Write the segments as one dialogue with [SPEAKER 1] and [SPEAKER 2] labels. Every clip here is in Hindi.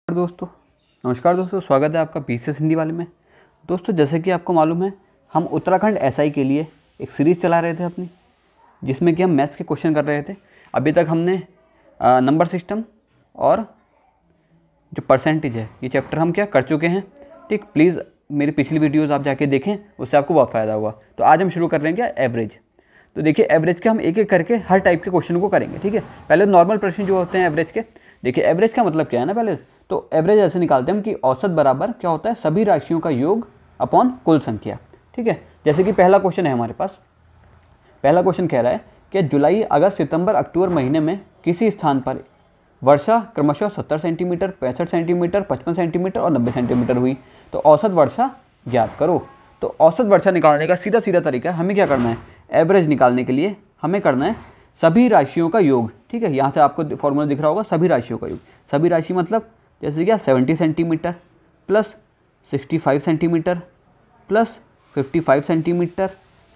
[SPEAKER 1] नमस्कार दोस्तों, स्वागत है आपका BCS हिंदी वाले में। दोस्तों, जैसे कि आपको मालूम है, हम उत्तराखंड SI के लिए एक सीरीज़ चला रहे थे अपनी, जिसमें कि हम मैथ्स के क्वेश्चन कर रहे थे। अभी तक हमने नंबर सिस्टम और जो परसेंटेज है ये चैप्टर हम क्या कर चुके हैं। ठीक, प्लीज़ मेरी पिछली वीडियोज़ आप जाके देखें, उससे आपको बहुत फ़ायदा हुआ। तो आज हम शुरू कर रहे हैं क्या, एवरेज। तो देखिए, एवरेज के हम एक एक करके हर टाइप के क्वेश्चन को करेंगे। ठीक है, पहले नॉर्मल प्रश्न जो होते हैं एवरेज के। देखिए, एवरेज का मतलब क्या है ना, पहले तो एवरेज ऐसे निकालते हैं हम कि औसत बराबर क्या होता है, सभी राशियों का योग अपॉन कुल संख्या। ठीक है, जैसे कि पहला क्वेश्चन है हमारे पास। पहला क्वेश्चन कह रहा है कि जुलाई, अगस्त, सितंबर, अक्टूबर महीने में किसी स्थान पर वर्षा क्रमशः 70 सेंटीमीटर, 65 सेंटीमीटर, 55 सेंटीमीटर और 90 सेंटीमीटर हुई, तो औसत वर्षा ज्ञात करो। तो औसत वर्षा निकालने का सीधा सीधा तरीका है, हमें क्या करना है, एवरेज निकालने के लिए हमें करना है सभी राशियों का योग। ठीक है, यहाँ से आपको फॉर्मूला दिख रहा होगा, सभी राशियों का योग। सभी राशि मतलब जैसे क्या, 70 centimetre plus 65 centimetre plus 55 centimetre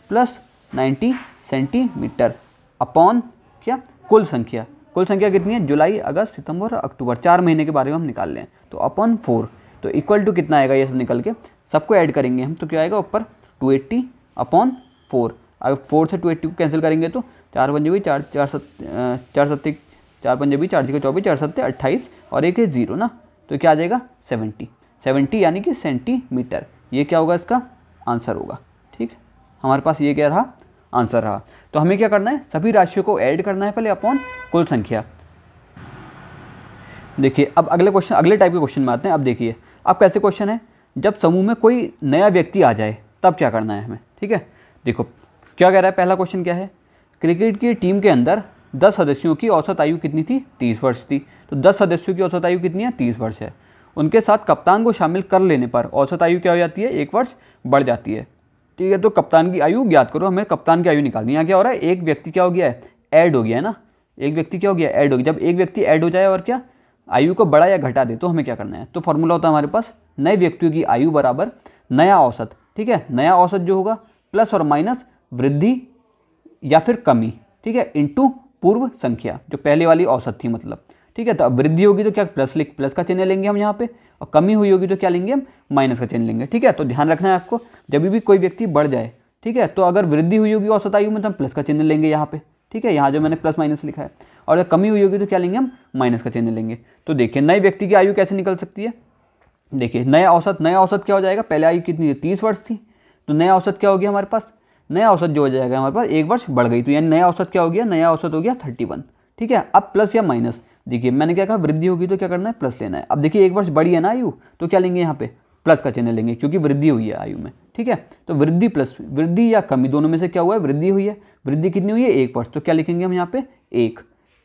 [SPEAKER 1] plus 90 centimetre upon क्या, कुल संख्या। कुल संख्या कितनी है, जुलाई, अगस्त, सितंबर और अक्टूबर, 4 महीने के बारे में हम निकाल लें। तो अपॉन 4, तो इक्वल टू कितना आएगा, ये सब निकल के सबको ऐड करेंगे हम, तो क्या आएगा ऊपर 280 अपॉन 4। अगर 4 से 280 को कैंसिल करेंगे तो 4 पंजे भी 4 सत्ते 4 पंजे भी 4 6 24 4 सत्ते 28 और एक है 0 ना, तो क्या आ जाएगा 70 यानी कि सेंटीमीटर। ये क्या होगा, इसका आंसर होगा। ठीक, हमारे पास ये क्या रहा, आंसर रहा। तो हमें क्या करना है, सभी राशियों को ऐड करना है पहले अपॉन कुल संख्या। देखिए, अब अगले टाइप के क्वेश्चन में आते हैं। अब देखिए, अब कैसे क्वेश्चन है, जब समूह में कोई नया व्यक्ति आ जाए तब क्या करना है हमें। ठीक है, देखो क्या कह रहा है, पहला क्वेश्चन क्या है, क्रिकेट की टीम के अंदर 10 सदस्यों की औसत आयु कितनी थी, 30 वर्ष थी। तो 10 सदस्यों की औसत आयु कितनी है, 30 वर्ष है। उनके साथ कप्तान को शामिल कर लेने पर औसत आयु क्या हो जाती है, 1 वर्ष बढ़ जाती है। ठीक है, तो कप्तान की आयु ज्ञात करो, हमें कप्तान की आयु निकालनी है। यहाँ क्या हो रहा है, एक व्यक्ति क्या हो गया है, ऐड हो गया है ना, एक व्यक्ति क्या हो गया, ऐड हो गया। जब एक व्यक्ति ऐड हो जाए और क्या आयु को बढ़ा या घटा दे, तो हमें क्या करना है, तो फॉर्मूला होता है हमारे पास, नए व्यक्तियों की आयु बराबर नया औसत। ठीक है, नया औसत जो होगा प्लस और माइनस वृद्धि या फिर कमी, ठीक है, इंटू पूर्व संख्या जो पहले वाली औसत थी मतलब। ठीक है, तो अब वृद्धि होगी तो क्या, प्लस का चिन्ह लेंगे हम यहाँ पे, और कमी हुई होगी तो क्या लेंगे हम, माइनस का चिन्ह लेंगे। ठीक है, तो ध्यान रखना है आपको, जब भी कोई व्यक्ति बढ़ जाए, ठीक है, तो अगर वृद्धि हुई होगी औसत आयु में तो हम प्लस का चिन्ह लेंगे यहाँ पे। ठीक है, यहाँ जो मैंने प्लस माइनस लिखा है, और अगर कमी हुई होगी तो क्या लेंगे हम, माइनस का चिन्ह लेंगे। तो देखिए, नए व्यक्ति की आयु कैसे निकल सकती है। देखिए, नया औसत क्या हो जाएगा, पहले आयु कितनी थी, 30 वर्ष थी, तो नया औसत क्या हो गया हमारे पास, नया औसत जो हो जाएगा हमारे पास 1 वर्ष बढ़ गई, तो यानी नया औसत क्या हो गया, नया औसत हो गया 31। ठीक है, अब प्लस या माइनस, देखिए मैंने क्या कहा, वृद्धि होगी तो क्या करना है, प्लस लेना है। अब देखिए 1 वर्ष बढ़ी है ना आयु, तो क्या लेंगे यहाँ पे, प्लस का चिन्ह लेंगे, क्योंकि वृद्धि हुई है आयु में। ठीक है, तो वृद्धि प्लस वृद्धि या कमी, दोनों में से क्या हुआ है, वृद्धि हुई है। वृद्धि कितनी हुई है, 1 वर्ष, तो क्या लिखेंगे हम यहाँ पे 1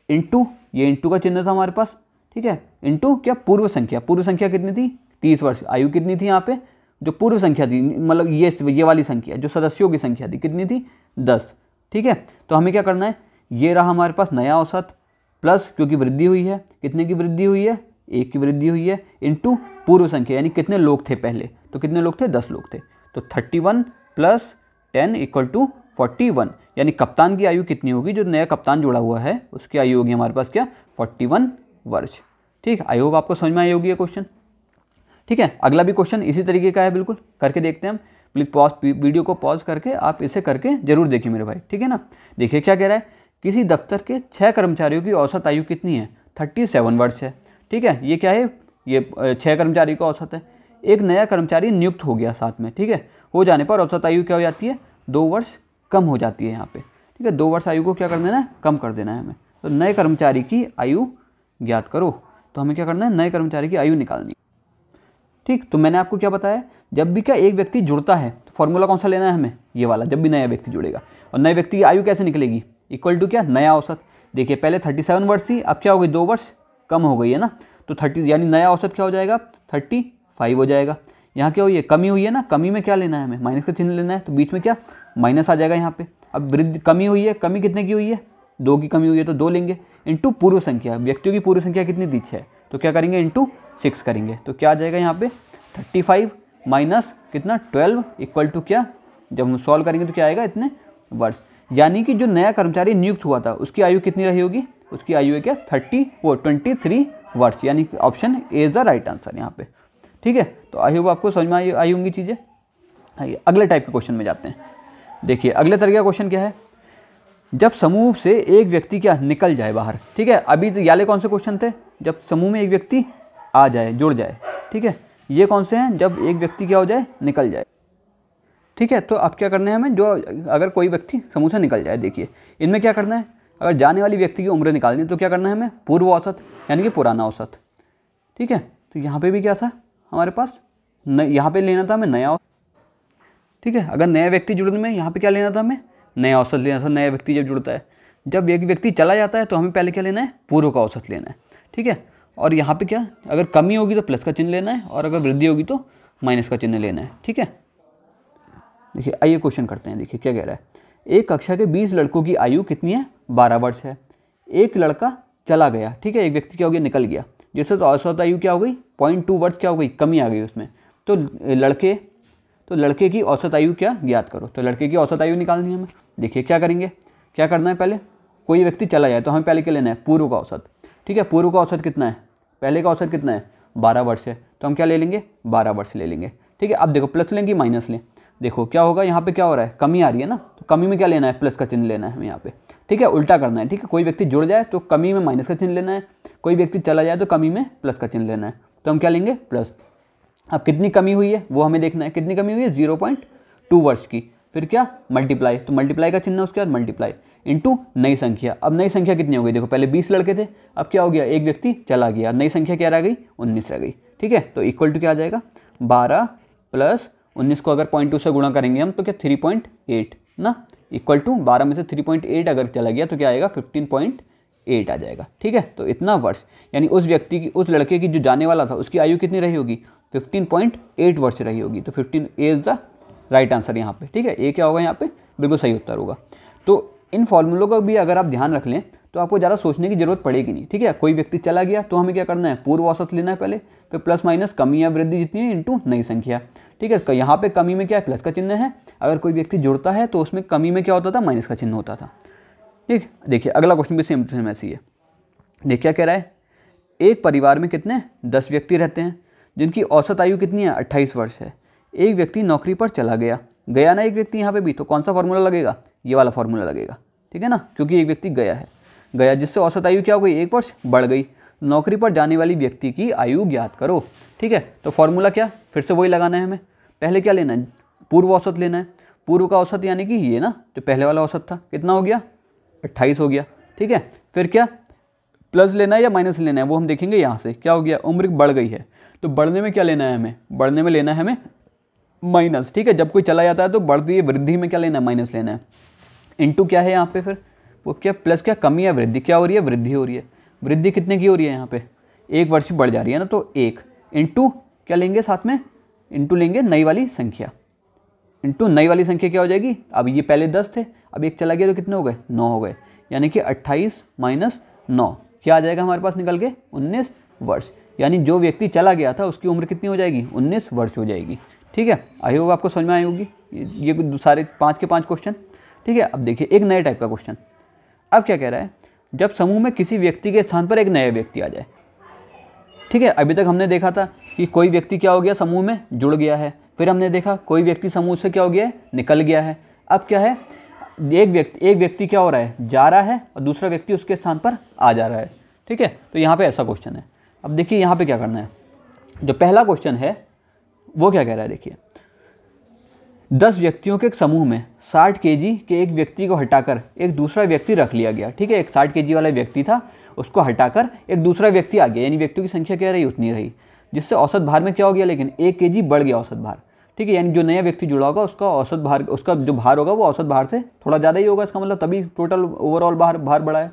[SPEAKER 1] इंटू, ये इंटू का चिन्ह था हमारे पास। ठीक है, इंटू क्या, पूर्व संख्या कितनी थी, 30 वर्ष। आयु कितनी थी यहाँ पे, जो पूर्व संख्या थी, मतलब ये वाली संख्या जो सदस्यों की संख्या थी, कितनी थी, 10। ठीक है, तो हमें क्या करना है, ये रहा हमारे पास नया औसत प्लस, क्योंकि वृद्धि हुई है, कितने की वृद्धि हुई है, 1 की वृद्धि हुई है, इंटू पूर्व संख्या, यानी कितने लोग थे पहले, तो कितने लोग थे, 10 लोग थे। तो 31 प्लस 10 इक्वल टू 41, यानी कप्तान की आयु कितनी होगी, जो नया कप्तान जुड़ा हुआ है उसकी आयु होगी हमारे पास क्या, 41 वर्ष। ठीक, आई होप आपको समझ में आई होगी ये क्वेश्चन। ठीक है, अगला भी क्वेश्चन इसी तरीके का है, बिल्कुल करके देखते हैं हम। प्लीज वीडियो को पॉज करके आप इसे करके जरूर देखिए मेरे भाई। ठीक है ना, देखिए क्या कह रहा है, किसी दफ्तर के 6 कर्मचारियों की औसत आयु कितनी है, 37 वर्ष है। ठीक है, ये क्या है, ये 6 कर्मचारी का औसत है। एक नया कर्मचारी नियुक्त हो गया साथ में, ठीक है, हो जाने पर औसत आयु क्या हो जाती है, 2 वर्ष कम हो जाती है यहाँ पे। ठीक है, 2 वर्ष आयु को क्या कर देना है, कम कर देना है हमें। तो नए कर्मचारी की आयु ज्ञात करो, तो हमें क्या करना है, नए कर्मचारी की आयु निकालनी। ठीक, तो मैंने आपको क्या बताया, जब भी क्या एक व्यक्ति जुड़ता है तो फॉर्मूला कौन सा लेना है हमें, ये वाला, जब भी नया व्यक्ति जुड़ेगा। और नए व्यक्ति की आयु कैसे निकलेगी, इक्वल टू क्या, नया औसत। देखिए पहले 37 वर्ष थी, अब क्या हो गई, 2 वर्ष कम हो गई है ना, तो 30 यानी नया औसत क्या हो जाएगा, 35 हो जाएगा। यहाँ क्या हुई है, कमी हुई है ना, कमी में क्या लेना है हमें, माइनस का चिन्ह लेना है, तो बीच में क्या माइनस आ जाएगा यहाँ पे। अब वृद्धि, कमी हुई है, कमी कितने की हुई है, 2 की कमी हुई है, तो 2 लेंगे, इंटू पूर्व संख्या, व्यक्तियों की पूर्व संख्या कितनी थी, 6, तो क्या करेंगे, इंटू 6 करेंगे, तो क्या आ जाएगा यहाँ पे 35 माइनस कितना 12 इक्वल टू क्या, जब हम सॉल्व करेंगे तो क्या आएगा, इतने वर्ष। यानी कि जो नया कर्मचारी नियुक्त हुआ था उसकी आयु कितनी रही होगी, उसकी आयु है क्या 23 वर्ष, यानी कि option A is the right answer यहाँ पे। ठीक है, तो आई होप आपको समझ में आई होंगी चीज़ें। आइए अगले टाइप के क्वेश्चन में जाते हैं। देखिए अगले तरह का क्वेश्चन क्या है, जब समूह से एक व्यक्ति क्या निकल जाए बाहर। ठीक है, अभी तो याले कौन से क्वेश्चन थे, जब समूह में एक व्यक्ति आ जाए, जुड़ जाए। ठीक है, ये कौन से हैं, जब एक व्यक्ति क्या हो जाए, निकल जाए। ठीक है, तो अब क्या करना है हमें, जो अगर कोई व्यक्ति समूह से निकल जाए, देखिए इनमें क्या करना है, अगर जाने वाली व्यक्ति की उम्र निकालनी है तो क्या करना है हमें, पूर्व औसत यानी कि पुराना औसत। ठीक है, तो यहाँ पे भी क्या था हमारे पास, यहाँ पे लेना था हमें नया औसत। ठीक है, अगर नया व्यक्ति जुड़ने में यहाँ पे क्या लेना था हमें, नया औसत लेना था। नया व्यक्ति जब जुड़ता है, जब एक व्यक्ति चला जाता है तो हमें पहले क्या लेना है, पूर्व का औसत लेना है। ठीक है, और यहाँ पे क्या, अगर कमी होगी तो प्लस का चिन्ह लेना है, और अगर वृद्धि होगी तो माइनस का चिन्ह लेना है। ठीक है, देखिए आइए क्वेश्चन करते हैं। देखिए क्या कह रहा है, एक कक्षा के 20 लड़कों की आयु कितनी है, 12 वर्ष है। एक लड़का चला गया। ठीक है, एक व्यक्ति क्या हो गया, निकल गया, जिससे तो औसत आयु क्या हो गई, 0.2 वर्ष क्या हो गई, कमी आ गई उसमें। तो लड़के की औसत आयु क्या ज्ञात करो। तो लड़के की औसत आयु निकालनी है हमें। देखिए क्या करेंगे, क्या करना है, पहले कोई व्यक्ति चला जाए तो हमें पहले क्या लेना है, पूर्व का औसत। ठीक है, पूर्व का औसत कितना है, पहले का औसत कितना है, 12 वर्ष है, तो हम क्या ले लेंगे, 12 वर्ष ले लेंगे। ठीक है, अब देखो प्लस लेंगे माइनस लें, देखो क्या होगा, यहाँ पे क्या हो रहा है, कमी आ रही है ना, तो कमी में क्या लेना है, प्लस का चिन्ह लेना है हमें यहाँ पे। ठीक है, उल्टा करना है। ठीक है, कोई व्यक्ति जुड़ जाए तो कमी में माइनस का चिन्ह लेना है, कोई व्यक्ति चला जाए तो कमी में प्लस का चिन्ह लेना है। तो हम क्या लेंगे, प्लस। अब कितनी कमी हुई है वो हमें देखना है, कितनी कमी हुई है, 0.2 वर्ष की। फिर क्या, मल्टीप्लाई, तो मल्टीप्लाई का चिन्ह उसके बाद मल्टीप्लाई इंटू नई संख्या। अब नई संख्या कितनी हो गई, देखो पहले 20 लड़के थे, अब क्या हो गया, एक व्यक्ति चला गया, नई संख्या क्या रह गई, 19 रह गई। ठीक है, तो इक्वल टू क्या आ जाएगा, 12 प्लस 19 को अगर 0.2 से गुणा करेंगे हम तो क्या 3.8 ना, इक्वल टू 12 में से 3.8 अगर चला गया तो क्या आएगा, 15.8 आ जाएगा। ठीक है, तो इतना वर्ष, यानी उस व्यक्ति की, उस लड़के की जो जाने वाला था उसकी आयु कितनी रही होगी, 15.8 वर्ष रही होगी। तो 15 इज द राइट आंसर यहाँ पे। ठीक है, ए क्या होगा यहाँ पे, बिल्कुल सही उत्तर होगा। तो इन फॉर्मूलों का भी अगर आप ध्यान रख लें तो आपको ज़्यादा सोचने की जरूरत पड़ेगी नहीं। ठीक है, कोई व्यक्ति चला गया तो हमें क्या करना है, पूर्व औसत लेना है पहले, फिर प्लस माइनस कमी या वृद्धि जितनी है इंटू नई संख्या। ठीक है, यहाँ पे कमी में क्या है, प्लस का चिन्ह है, अगर कोई व्यक्ति जुड़ता है तो उसमें कमी में क्या होता था, माइनस का चिन्ह होता था। ठीक, देखिए अगला क्वेश्चन भी सेम ऐसी है। देखिए क्या कह रहा है, एक परिवार में कितने 10 व्यक्ति रहते हैं जिनकी औसत आयु कितनी है, 28 वर्ष है। एक व्यक्ति नौकरी पर चला गया ना एक व्यक्ति यहाँ पे भी, तो कौन सा फॉर्मूला लगेगा, ये वाला फॉर्मूला लगेगा। ठीक है ना, क्योंकि एक व्यक्ति गया जिससे औसत आयु क्या हो गई, 1 वर्ष बढ़ गई। नौकरी पर जाने वाली व्यक्ति की आयु ज्ञात करो। ठीक है, तो फॉर्मूला क्या, फिर से वही लगाना है हमें। पहले क्या लेना है, पूर्व औसत लेना है। पूर्व का औसत यानी कि ये ना, जो पहले वाला औसत था, कितना हो गया, 28 हो गया। ठीक है, फिर क्या, प्लस लेना है या माइनस लेना है वो हम देखेंगे। यहाँ से क्या हो गया, उम्र बढ़ गई है, तो बढ़ने में क्या लेना है हमें, बढ़ने में लेना है हमें माइनस। ठीक है, जब कोई चला जाता है तो बढ़ती है, वृद्धि में क्या लेना है, माइनस लेना है। इंटू क्या है यहाँ पे, फिर वो क्या, प्लस क्या, कमी या वृद्धि, क्या हो रही है, वृद्धि हो रही है। वृद्धि कितने की हो रही है यहाँ पे, 1 वर्ष बढ़ जा रही है ना, तो 1 इंटू क्या लेंगे साथ में, इंटू लेंगे नई वाली संख्या। इंटू नई वाली संख्या क्या हो जाएगी, अब ये पहले 10 थे, अब एक चला गया तो कितने हो गए, 9 हो गए, यानी कि 28 माइनस 9 क्या आ जाएगा हमारे पास निकल के, 19 वर्ष। यानी जो व्यक्ति चला गया था उसकी उम्र कितनी हो जाएगी, 19 वर्ष हो जाएगी। ठीक है, आई होप आपको समझ में आई होगी ये सारे 5 के 5 क्वेश्चन। ठीक है, अब देखिए एक नए टाइप का क्वेश्चन। अब क्या कह रहा है, जब समूह में किसी व्यक्ति के स्थान पर एक नया व्यक्ति आ जाए। ठीक है, अभी तक हमने देखा था कि कोई व्यक्ति क्या हो गया, समूह में जुड़ गया है, फिर हमने देखा कोई व्यक्ति समूह से क्या हो गया है, निकल गया है। अब क्या है, एक व्यक्ति क्या हो रहा है, जा रहा है, और दूसरा व्यक्ति उसके स्थान पर आ जा रहा है। ठीक है, तो यहाँ पे ऐसा क्वेश्चन है। अब देखिए यहाँ पे क्या करना है, जो पहला क्वेश्चन है वो क्या कह रहा है, देखिए 10 व्यक्तियों के एक समूह में 60 केजी के एक व्यक्ति को हटाकर एक दूसरा व्यक्ति रख लिया गया। ठीक है, एक 60 केजी वाला व्यक्ति था, उसको हटाकर एक दूसरा व्यक्ति आ गया, यानी व्यक्तियों की संख्या क्या रही, उतनी रही, जिससे औसत भार में क्या हो गया, लेकिन 1 केजी बढ़ गया औसत भार। ठीक है, यानी जो नया व्यक्ति जुड़ा होगा उसका औसत भार, उसका जो भार होगा वो औसत भार से थोड़ा ज़्यादा ही होगा, इसका मतलब तभी टोटल ओवरऑल भार बढ़ा है।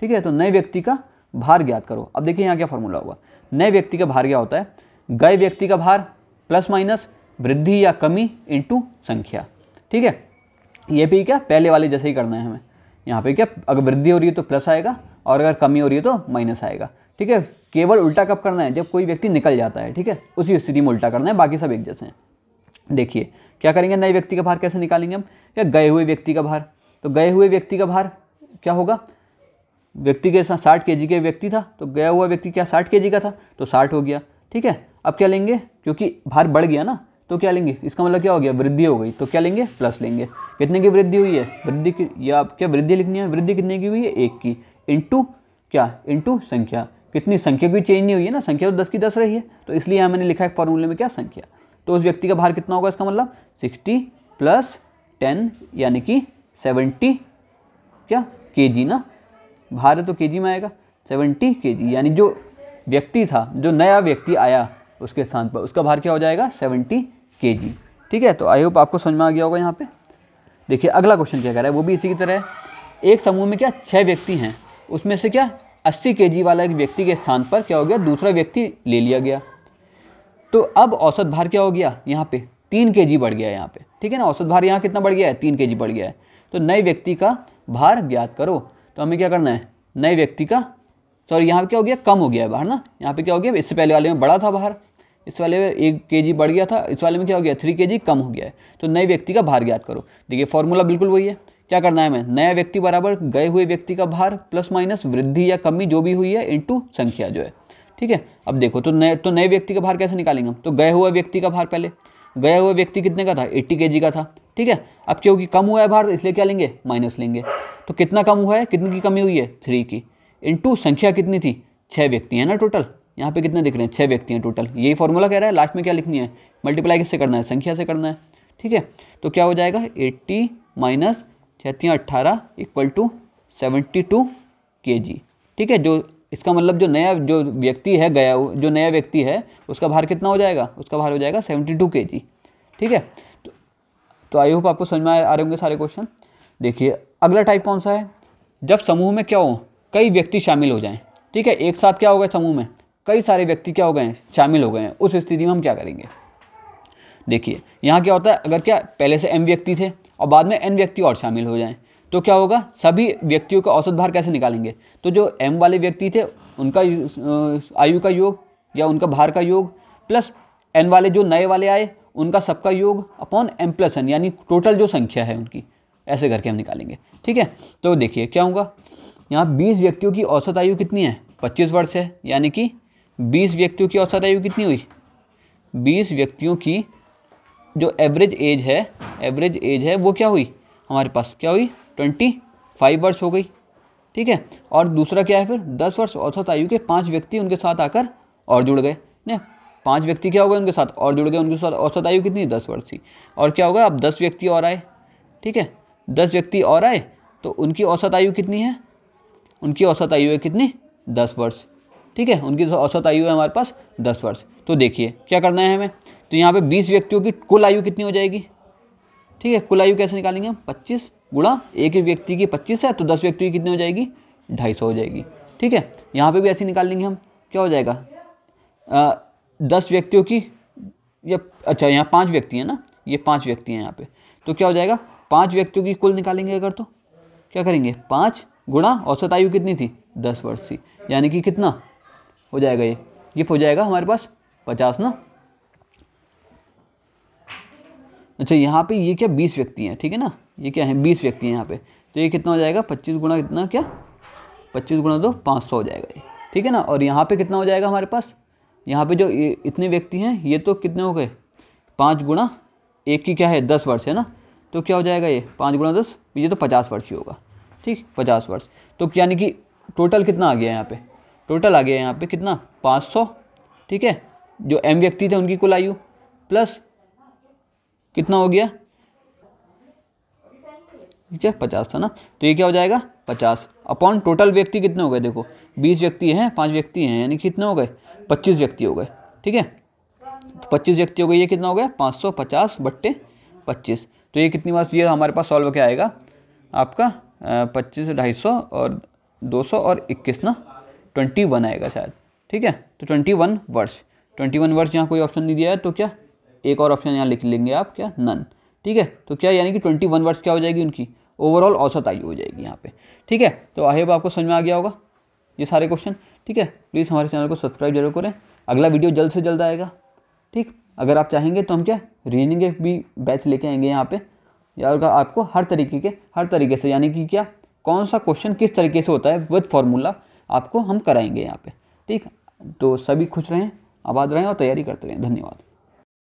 [SPEAKER 1] ठीक है, तो नए व्यक्ति का भार ज्ञात करो। अब देखिए यहाँ क्या फॉर्मूला होगा, नए व्यक्ति का भार क्या होता है, गए व्यक्ति का भार प्लस माइनस वृद्धि या कमी इंटू संख्या। ठीक है, ये भी क्या पहले वाले जैसे ही करना है हमें। यहाँ पे क्या, अगर वृद्धि हो रही है तो प्लस आएगा, और अगर कमी हो रही है तो माइनस आएगा। ठीक है, केवल उल्टा कब करना है, जब कोई व्यक्ति निकल जाता है। ठीक है, उसी स्थिति में उल्टा करना है, बाकी सब एक जैसे हैं। देखिए क्या करेंगे, नए व्यक्ति का भार कैसे निकालेंगे हम, क्या गए हुए व्यक्ति का भार, तो गए हुए व्यक्ति का भार क्या होगा, व्यक्ति के साथ 60 kg के व्यक्ति था, तो गया हुआ व्यक्ति क्या 60 kg का था, तो 60 हो गया। ठीक है, अब क्या लेंगे, क्योंकि भार बढ़ गया ना, तो क्या लेंगे, इसका मतलब क्या हो गया, वृद्धि हो गई, तो क्या लेंगे, प्लस लेंगे। कितने की वृद्धि हुई है, वृद्धि की, या क्या वृद्धि लिखनी है, वृद्धि कितने की हुई है, 1 की, इंटू क्या, इंटू संख्या, कितनी, संख्या कोई चेंज नहीं हुई है ना, संख्या तो 10 की 10 रही है, तो इसलिए यहाँ मैंने लिखा है फॉर्मूले में क्या, संख्या। तो उस व्यक्ति का भार कितना होगा, इसका मतलब 60 + 10 यानी कि 70 क्या kg ना, भार है तो kg में आएगा, 70 kg, यानी जो व्यक्ति था, जो नया व्यक्ति आया उसके स्थान पर, उसका भार क्या हो जाएगा, 70 kg। ठीक है, तो आई होप आपको समझ में आ गया होगा। यहाँ पे देखिए अगला क्वेश्चन क्या कह रहा है, वो भी इसी की तरह है। एक समूह में क्या 6 व्यक्ति हैं, उसमें से क्या 80 kg वाला एक व्यक्ति के स्थान पर क्या हो गया, दूसरा व्यक्ति ले लिया गया। तो अब औसत भार क्या हो गया, यहाँ पे 3 kg बढ़ गया है यहाँ पे। ठीक है ना, औसत भार यहाँ कितना बढ़ गया है, 3 kg बढ़ गया है। तो नए व्यक्ति का भार ज्ञात करो। तो हमें क्या करना है, नए व्यक्ति का, सॉरी यहाँ पे क्या हो गया, कम हो गया है भार ना, यहाँ पे क्या हो गया, इससे पहले वाले में बड़ा था भार, इस वाले में 1 kg बढ़ गया था, इस वाले में क्या हो गया, 3 kg कम हो गया है। तो नए व्यक्ति का भार ज्ञात करो। देखिए फॉर्मूला बिल्कुल वही है, क्या करना है हमें, नया व्यक्ति बराबर गए हुए व्यक्ति का भार प्लस माइनस वृद्धि या कमी जो भी हुई है इंटू संख्या जो है। ठीक है, अब देखो तो नए व्यक्ति का भार कैसे निकालेंगे हम, तो गए हुए व्यक्ति का भार, पहले गया हुआ व्यक्ति कितने का था, 80 kg का था। ठीक है, अब क्योंकि कम हुआ है भार, इसलिए क्या लेंगे, माइनस लेंगे। तो कितना कम हुआ है, कितनी की कमी हुई है, 3 की, इंटू संख्या कितनी थी, 6 व्यक्ति है ना टोटल, यहाँ पे कितने दिख रहे हैं, 6 व्यक्ति हैं टोटल। यही फॉर्मूला कह रहा है, लास्ट में क्या लिखनी है, मल्टीप्लाई किससे करना है, संख्या से करना है। ठीक है, तो क्या हो जाएगा, 80 - 6 × 18 = 72 kg। ठीक है, जो इसका मतलब जो व्यक्ति है गया, जो नया व्यक्ति है उसका भार कितना हो जाएगा, उसका भार हो जाएगा 72 kg। ठीक है, तो आई होप आपको समझ में आ रहे होंगे सारे क्वेश्चन। देखिए अगला टाइप कौन सा है, जब समूह में क्या हो, कई व्यक्ति शामिल हो जाएं। ठीक है, एक साथ क्या हो गए, समूह में कई सारे व्यक्ति क्या हो गए हैं, शामिल हो गए हैं। उस स्थिति में हम क्या करेंगे, देखिए यहाँ क्या होता है, अगर क्या पहले से m व्यक्ति थे और बाद में n व्यक्ति और शामिल हो जाएं, तो क्या होगा, सभी व्यक्तियों का औसत भार कैसे निकालेंगे, तो जो m वाले व्यक्ति थे उनका आयु का योग या उनका भार का योग प्लस n वाले जो नए वाले आए उनका सबका योग अपॉन m + n, यानी टोटल जो संख्या है उनकी, ऐसे करके हम निकालेंगे। ठीक है, तो देखिए क्या होगा, यहाँ 20 व्यक्तियों की औसत आयु कितनी है, 25 वर्ष है, यानी कि 20 व्यक्तियों की औसत आयु कितनी हुई, 20 व्यक्तियों की जो एवरेज एज है वो क्या हुई, हमारे पास क्या हुई, 25 वर्ष हो गई। ठीक है, और दूसरा क्या है फिर, 10 वर्ष औसत आयु के 5 व्यक्ति उनके साथ आकर और जुड़ गए ना, 5 व्यक्ति क्या हो गए उनके साथ और जुड़ गए, उनके साथ औसत आयु कितनी, 10 वर्ष थी। और क्या होगा, अब 10 व्यक्ति और आए। ठीक है, 10 व्यक्ति और आए तो उनकी औसत आयु कितनी है, उनकी औसत आयु है कितनी, 10 वर्ष। ठीक है, उनकी औसत आयु है हमारे पास 10 वर्ष। तो देखिए क्या करना है हमें, तो यहाँ पे 20 व्यक्तियों की कुल आयु कितनी हो जाएगी। ठीक है, कुल आयु कैसे निकालेंगे हम, 25 गुणा एक व्यक्ति की 25 है, तो 10 व्यक्तियों की कितनी हो जाएगी, 250 हो जाएगी। ठीक है, यहाँ पे भी ऐसे निकाल लेंगे हम, क्या हो जाएगा, 10 व्यक्तियों की, या अच्छा यहाँ 5 व्यक्ति हैं ना, ये 5 व्यक्ति हैं यहाँ पे, तो क्या हो जाएगा, 5 व्यक्तियों की कुल निकालेंगे अगर, तो क्या करेंगे, 5 गुणा औसत आयु कितनी थी, 10 वर्ष थी, यानी कि कितना हो जाएगा, ये हो जाएगा हमारे पास 50 ना। अच्छा यहाँ पे ये क्या 20 व्यक्ति हैं, ठीक है ना, ये क्या है 20 व्यक्ति हैं यहाँ पे, तो ये कितना हो जाएगा, 25 गुणा कितना, क्या 25 गुणा 2 500 हो जाएगा ये। ठीक है ना, और यहाँ पे कितना हो जाएगा हमारे पास, यहाँ पे जो इतने व्यक्ति हैं ये तो कितने हो गए, 5 गुणा एक की क्या है 10 वर्ष है ना, तो क्या हो जाएगा ये 5 गुणा 10, ये तो 50 वर्ष ही होगा। ठीक, 50 वर्ष, तो यानी कि टोटल कितना आ गया यहाँ पे, टोटल आ गया यहाँ पे कितना 500। ठीक है, जो m व्यक्ति थे उनकी कुल आयु प्लस कितना हो गया, ठीक है 50 था ना, तो ये क्या हो जाएगा 50 अपॉन टोटल व्यक्ति कितने हो गए, देखो 20 व्यक्ति हैं, 5 व्यक्ति हैं, यानी कितने हो गए 25 व्यक्ति हो गए। ठीक है, तो 25 व्यक्ति हो गए, ये कितना हो गया 550/25, तो ये कितनी बार, ये हमारे पास सॉल्व क्या आएगा आपका 25 250 और 200 और 21 ना 21 आएगा शायद। ठीक है, तो 21 वर्ष, 21 वर्ष यहाँ कोई ऑप्शन नहीं दिया है, तो क्या एक और ऑप्शन यहाँ लिख लेंगे आप, क्या नन। ठीक है, तो क्या यानी कि 21 वर्ष क्या हो जाएगी उनकी ओवरऑल औसत आयु हो जाएगी यहाँ पे। ठीक है, तो आई होप आपको समझ में आ गया होगा ये सारे क्वेश्चन। ठीक है, प्लीज़ हमारे चैनल को सब्सक्राइब जरूर करें, अगला वीडियो जल्द से जल्द आएगा। ठीक, अगर आप चाहेंगे तो हम क्या रीजनिंग के भी बैच लेके आएंगे यहाँ पे, या आपको हर तरीके से, यानी कि क्या कौन सा क्वेश्चन किस तरीके से होता है विद फॉर्मूला आपको हम कराएंगे यहाँ पे। ठीक, तो सभी खुश रहें, आबाद रहें और तैयारी करते रहें। धन्यवाद।